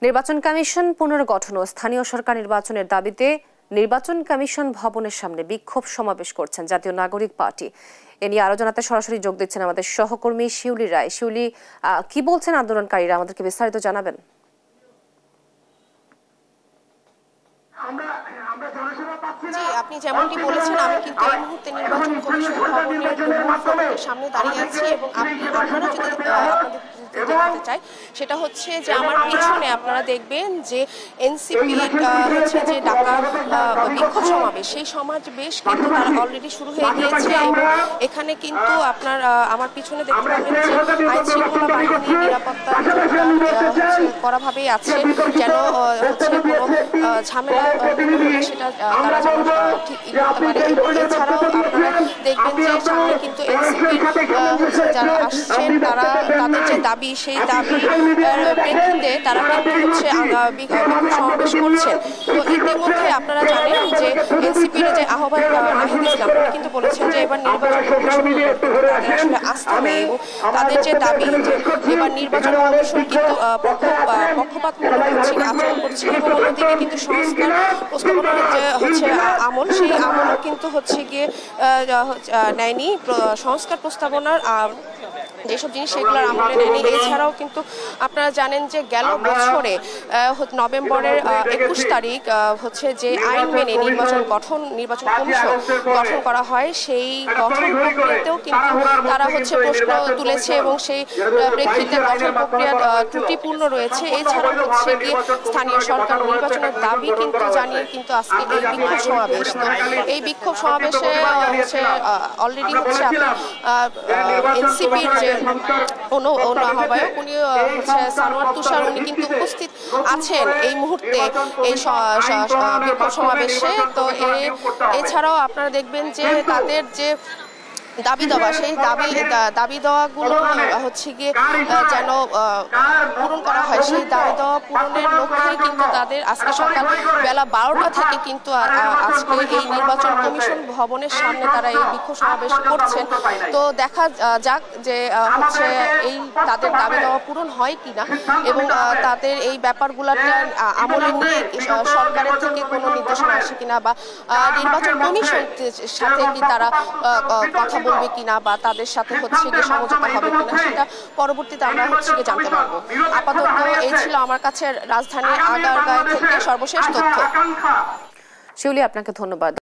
নির্বাচন কমিশন পুনর্গঠন ও স্থানীয় সরকার নির্বাচনের দাবিতে নির্বাচন কমিশন ভবনের সামনে বিক্ষোভ সমাবেশ করছেন জাতীয় নাগরিক পার্টি। এ নিয়ে আরো জানাতে সরাসরি যোগ দিচ্ছেন আমাদের সহকর্মী শিউলি রায়। শিউলি, কি বলছেন আন্দোলনকারীরা, আমাদেরকে বিস্তারিত জানাবেন। আপনি যেমনটি বলেছেন, আমি কিন্তু এই মুহূর্তে নির্বাচন কমিশন ভবনের সামনে দাঁড়িয়ে আছি এবং আপনারা যদি জানতে চাই সেটা হচ্ছে যে আমার পিছনে আপনারা দেখবেন যে এনসিপি হচ্ছে যে ঢাকা বিক্ষোভ সমাবেশ, সেই সমাবেশ কিন্তু তারা অলরেডি শুরু হয়ে গিয়েছে এবং এখানে কিন্তু আপনার আমার পিছনে দেখতে পাবেন যে আইন শৃঙ্খলা বাহিনী নিরাপত্তা করাভাবেই আছে, যেন হচ্ছে কোনো ঝামেলা সেটা তারা যেন ঠিক করতে পারে। এছাড়াও আপনারা দেখবেন যে সামনে কিন্তু এনসিপির যারা আসছেন তারা তাদের যে দাবি, সেই দাবি প্রেক্ষিতে তারা কিন্তু হচ্ছে সমাবেশ করছেন। তো ইতিমধ্যে আপনারা জানেন যে এনসিপির যে আহ্বায়ক নাহিদ ইসলাম কিন্তু বলেছেন যে এবার নির্বাচন তাদের আসলে আস্থা নেই এবং তাদের যে দাবি যে এবার নির্বাচন কমিশন কিন্তু পক্ষপাতমূলক আচরণ করছে এবং অন্যদিকে কিন্তু সংস্কার প্রস্তাবনার যে হচ্ছে আমল, সেই আমলও কিন্তু হচ্ছে গিয়ে নেয়নি, সংস্কার প্রস্তাবনার যেসব জিনিস সেগুলোর আমলে নেয়নি। এছাড়াও কিন্তু আপনারা জানেন যে গেল বছরে নভেম্বরের 21 তারিখ হচ্ছে যে আইন মেনে নির্বাচন কমিশন গঠন করা হয়, সেই গঠন প্রক্রিয়াতেও কিন্তু তারা হচ্ছে প্রশ্ন তুলেছে এবং সেই প্রেক্ষিতে গঠন প্রক্রিয়া ত্রুটিপূর্ণ রয়েছে। এছাড়াও হচ্ছে গিয়ে স্থানীয় সরকার নির্বাচনের দাবি কিন্তু জানিয়ে কিন্তু আজকে এই বিক্ষোভ সমাবেশ। তো এই বিক্ষোভ সমাবেশে হচ্ছে অলরেডি হচ্ছে এনসিপির যে অন্য আহ্বায়ক উনি হচ্ছে সানোয়ার তুষার, উনি কিন্তু উপস্থিত আছেন এই মুহূর্তে এই বিক্ষোভ সমাবেশে। তো এছাড়াও আপনারা দেখবেন যে তাদের যে দাবি দেওয়া, সেই দাবি দেওয়াগুলো হচ্ছে গিয়ে যেন পূরণ করা হয়, সেই দাবি দেওয়া পূরণের লক্ষ্যে কিন্তু তাদের আজকে সকাল বেলা 12টা থেকে কিন্তু আজকে এই নির্বাচন কমিশন ভবনের সামনে তারা এই বিক্ষোভ সমাবেশ করছেন। তো দেখা যাক যে হচ্ছে এই তাদের দাবি দেওয়া পূরণ হয় কিনা এবং তাদের এই ব্যাপারগুলোকে আমলে নিয়ে সরকারের থেকে কোনো নির্দেশনা আসে কিনা বা নির্বাচন কমিশনের সাথে কি তারা কথা বলবে কিনা বা তাদের সাথে হচ্ছে গিয়ে সমঝোতা হবে কিনা, সেটা পরবর্তীতে আমরা হচ্ছে গিয়ে জানতে পারবো। আপাতত এই ছিল আমার কাছে রাজধানীর আগারগাঁও থেকে সর্বশেষ তথ্য। শিউলি, আপনাকে ধন্যবাদ।